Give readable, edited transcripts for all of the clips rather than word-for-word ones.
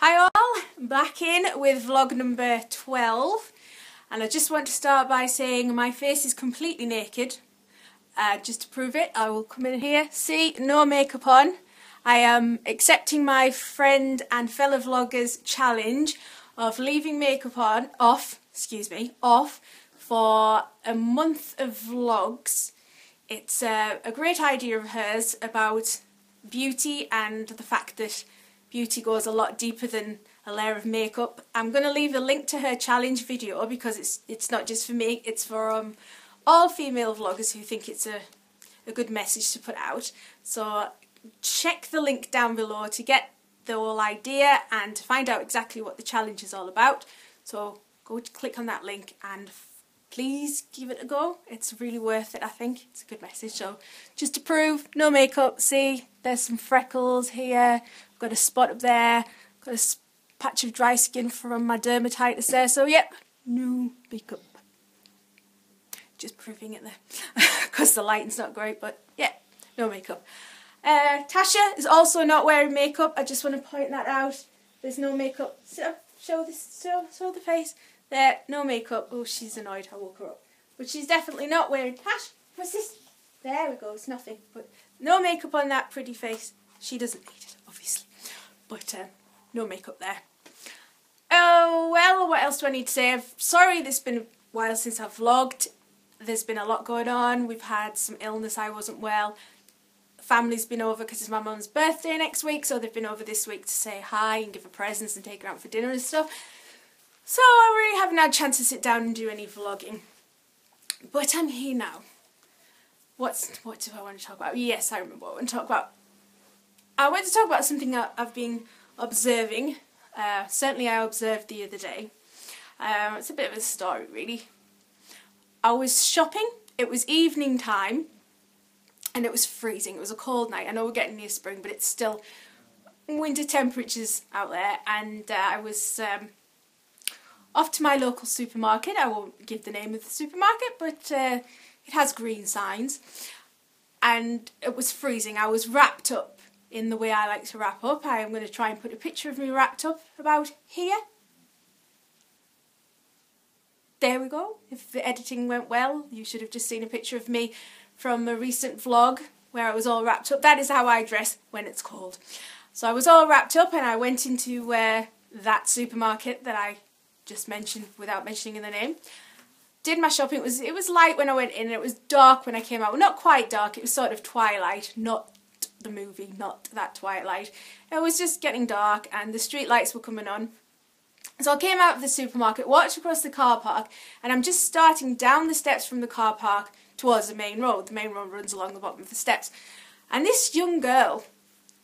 Hi all, back in with vlog number 12, and I just want to start by saying my face is completely naked. Just to prove it, I will come in here, see, no makeup on. I am accepting my friend and fellow vloggers challenge of leaving makeup off for a month of vlogs. It's a great idea of hers about beauty and the fact that beauty goes a lot deeper than a layer of makeup. I'm going to leave a link to her challenge video because it's not just for me, it's for all female vloggers who think it's a good message to put out. So check the link down below to get the whole idea and to find out exactly what the challenge is all about. So go click on that link and please give it a go. It's really worth it, I think. It's a good message. So just to prove, no makeup. See, there's some freckles here. I've got a spot up there. Got a patch of dry skin from my dermatitis there. So yep, no makeup. Just proving it there. Because the lighting's not great, but yeah, no makeup. Tasha is also not wearing makeup. I just want to point that out. There's no makeup. So, show the face. There, no makeup. Oh, she's annoyed. I woke her up. But she's definitely not wearing... Tash, what's this? There we go. It's nothing. But no makeup on that pretty face. She doesn't need it, obviously. But no makeup there. Oh, well, what else do I need to say? Sorry, it's been a while since I've vlogged. There's been a lot going on. We've had some illness. I wasn't well. Family's been over because it's my mum's birthday next week. So they've been over this week to say hi and give her presents and take her out for dinner and stuff. So I really haven't had a chance to sit down and do any vlogging. But I'm here now. What do I want to talk about? Yes, I remember what I want to talk about. I want to talk about something I've been observing. Certainly I observed the other day. It's a bit of a story really. I was shopping. It was evening time. And it was freezing. It was a cold night. I know we're getting near spring, but it's still winter temperatures out there. And I was... off to my local supermarket. I won't give the name of the supermarket, but it has green signs. And it was freezing. I was wrapped up in the way I like to wrap up. I am going to try and put a picture of me wrapped up about here. There we go. If the editing went well, you should have just seen a picture of me from a recent vlog where I was all wrapped up. That is how I dress when it's cold. So I was all wrapped up and I went into that supermarket that I just mentioned without mentioning the name. Did my shopping. It was light when I went in and it was dark when I came out. Well, not quite dark, it was sort of twilight, not the movie, not that twilight. It was just getting dark and the street lights were coming on. So I came out of the supermarket, walked across the car park, and I'm just starting down the steps from the car park towards the main road. The main road runs along the bottom of the steps. And this young girl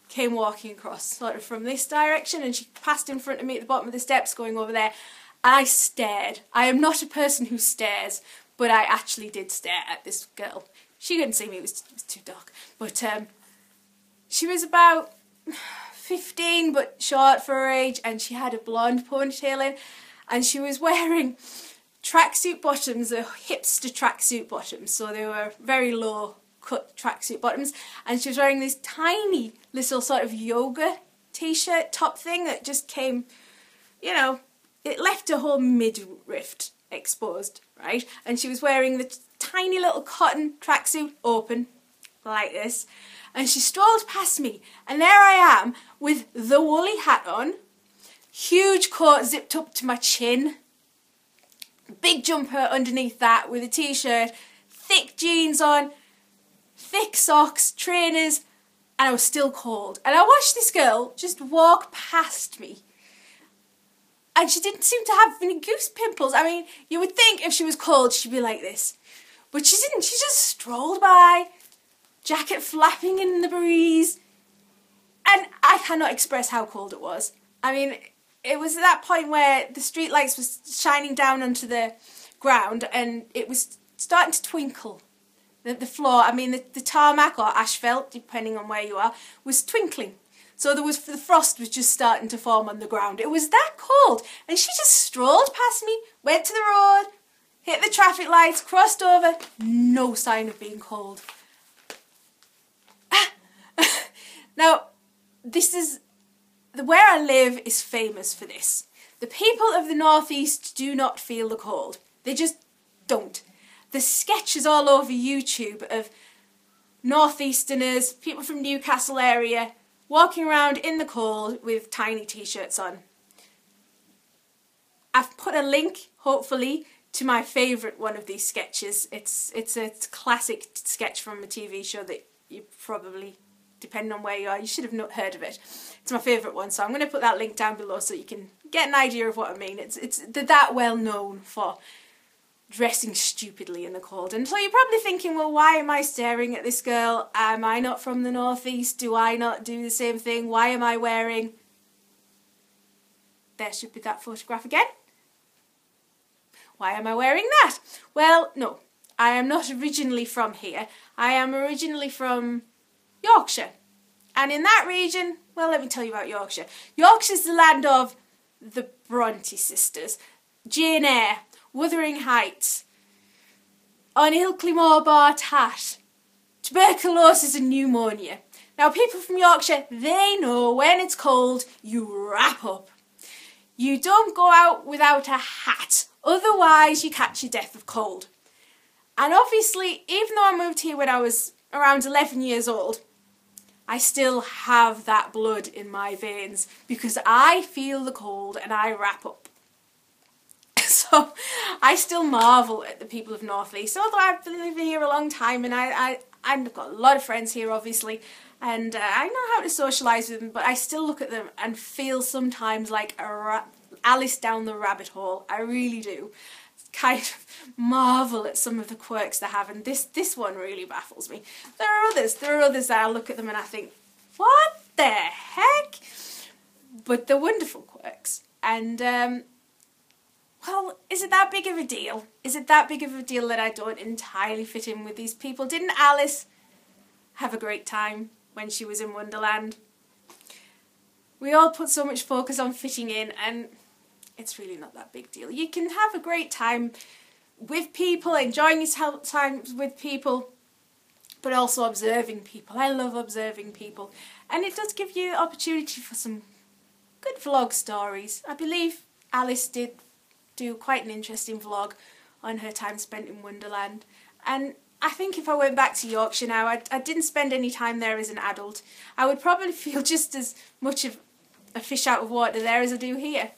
came walking across, sort of from this direction, and she passed in front of me at the bottom of the steps going over there. I stared. I am not a person who stares, but I actually did stare at this girl. She couldn't see me, it was too dark. But she was about 15, but short for her age, and she had a blonde ponytail in, and she was wearing tracksuit bottoms, hipster tracksuit bottoms, so they were very low cut tracksuit bottoms, and she was wearing this tiny little sort of yoga t-shirt top thing that just came, you know, it left her whole midriff exposed, right? And she was wearing the tiny little cotton tracksuit open, like this. And she strolled past me, and there I am with the woolly hat on, huge coat zipped up to my chin, big jumper underneath that with a t-shirt, thick jeans on, thick socks, trainers, and I was still cold. And I watched this girl just walk past me. And she didn't seem to have any goose pimples. I mean, you would think if she was cold, she'd be like this. But she didn't. She just strolled by, jacket flapping in the breeze. And I cannot express how cold it was. I mean, it was at that point where the street lights was shining down onto the ground and it was starting to twinkle. The floor, I mean, the tarmac or asphalt, depending on where you are, was twinkling. So the frost was just starting to form on the ground. It was that cold. And she just strolled past me, went to the road, hit the traffic lights, crossed over. No sign of being cold. Now, this is where I live is famous for this. The people of the northeast do not feel the cold. They just don't. There's sketches all over YouTube of northeasterners, people from Newcastle area, walking around in the cold with tiny t-shirts on. I've put a link, hopefully, to my favourite one of these sketches. It's a classic sketch from a TV show that you probably, depending on where you are, you should have not heard of it. It's my favourite one, so I'm going to put that link down below so you can get an idea of what I mean. They're that well known for dressing stupidly in the cold. And so you're probably thinking, well, why am I staring at this girl? Am I not from the northeast? Do I not do the same thing? Why am I wearing... There should be that photograph again. Why am I wearing that? Well, no, I am not originally from here. I am originally from Yorkshire. And in that region, well, let me tell you about Yorkshire. Yorkshire's the land of the Bronte sisters, Jane Eyre, Wuthering Heights, On Ilkley Moor Tat, tuberculosis and pneumonia. Now, people from Yorkshire, they know when it's cold, you wrap up. You don't go out without a hat, otherwise you catch your death of cold. And obviously, even though I moved here when I was around 11 years old, I still have that blood in my veins because I feel the cold and I wrap up. So I still marvel at the people of North East, although I've been living here a long time and I've got a lot of friends here obviously, and I know how to socialise with them, but I still look at them and feel sometimes like Alice down the rabbit hole. I really do. Kind of marvel at some of the quirks they have, and this one really baffles me. There are others that I look at them and I think, what the heck? But they're wonderful quirks, and well, is it that big of a deal? Is it that big of a deal that I don't entirely fit in with these people? Didn't Alice have a great time when she was in Wonderland? We all put so much focus on fitting in, and it's really not that big deal. You can have a great time with people, enjoying your time with people, but also observing people. I love observing people, and it does give you the opportunity for some good vlog stories. I believe Alice did do quite an interesting vlog on her time spent in Wonderland, and I think if I went back to Yorkshire now, I didn't spend any time there as an adult, I would probably feel just as much of a fish out of water there as I do here.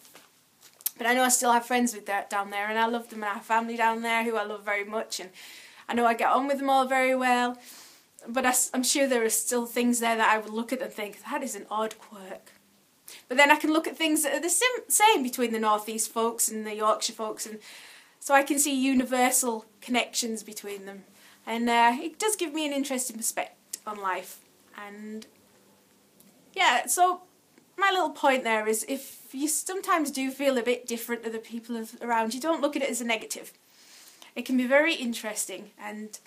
But I know I still have friends down there, and I love them, and I have family down there who I love very much, and I know I get on with them all very well. But I'm sure there are still things there that I would look at and think, that is an odd quirk. But then I can look at things that are the same between the North East folks and the Yorkshire folks, and so I can see universal connections between them. And it does give me an interesting perspective on life. And yeah, so my little point there is, if you sometimes do feel a bit different to the people around you, don't look at it as a negative. It can be very interesting, and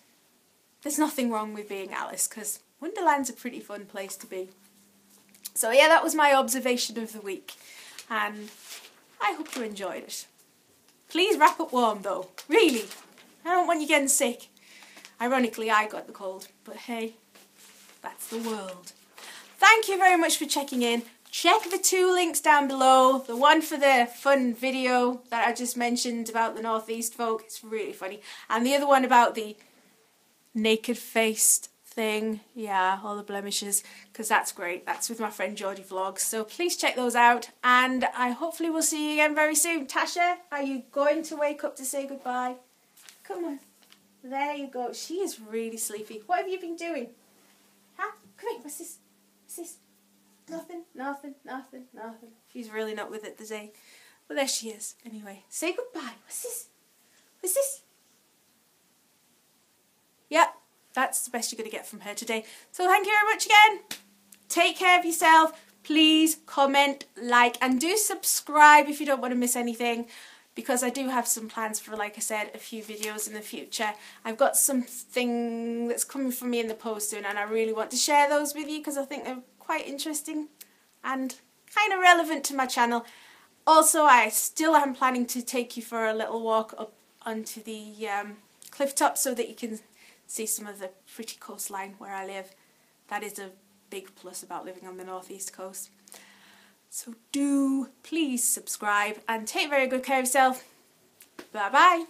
there's nothing wrong with being Alice, because Wonderland's a pretty fun place to be. So yeah, that was my observation of the week, and I hope you enjoyed it. Please wrap up warm though, really. I don't want you getting sick. Ironically, I got the cold, but hey, that's the world. Thank you very much for checking in. Check the 2 links down below. The one for the fun video that I just mentioned about the North East folk, it's really funny. And the other one about the naked-faced thing, yeah, all the blemishes, because that's great. That's with my friend Dog Vlog. So please check those out, and I hopefully will see you again very soon. Tasha, are you going to wake up to say goodbye? Come on. There you go. She is really sleepy. What have you been doing? Huh? Come here. What's this? What's this? Nothing, nothing, nothing, nothing. She's really not with it today. But there she is. Anyway, say goodbye. What's this? What's this? Yep, that's the best you're going to get from her today. So thank you very much again. Take care of yourself. Please comment, like, and do subscribe if you don't want to miss anything, because I do have some plans for, like I said, a few videos in the future. I've got something that's coming from me in the post soon, and I really want to share those with you because I think they're quite interesting and kind of relevant to my channel. Also, I still am planning to take you for a little walk up onto the cliff top so that you can see some of the pretty coastline where I live. That is a big plus about living on the northeast coast. So do please subscribe and take very good care of yourself. Bye bye.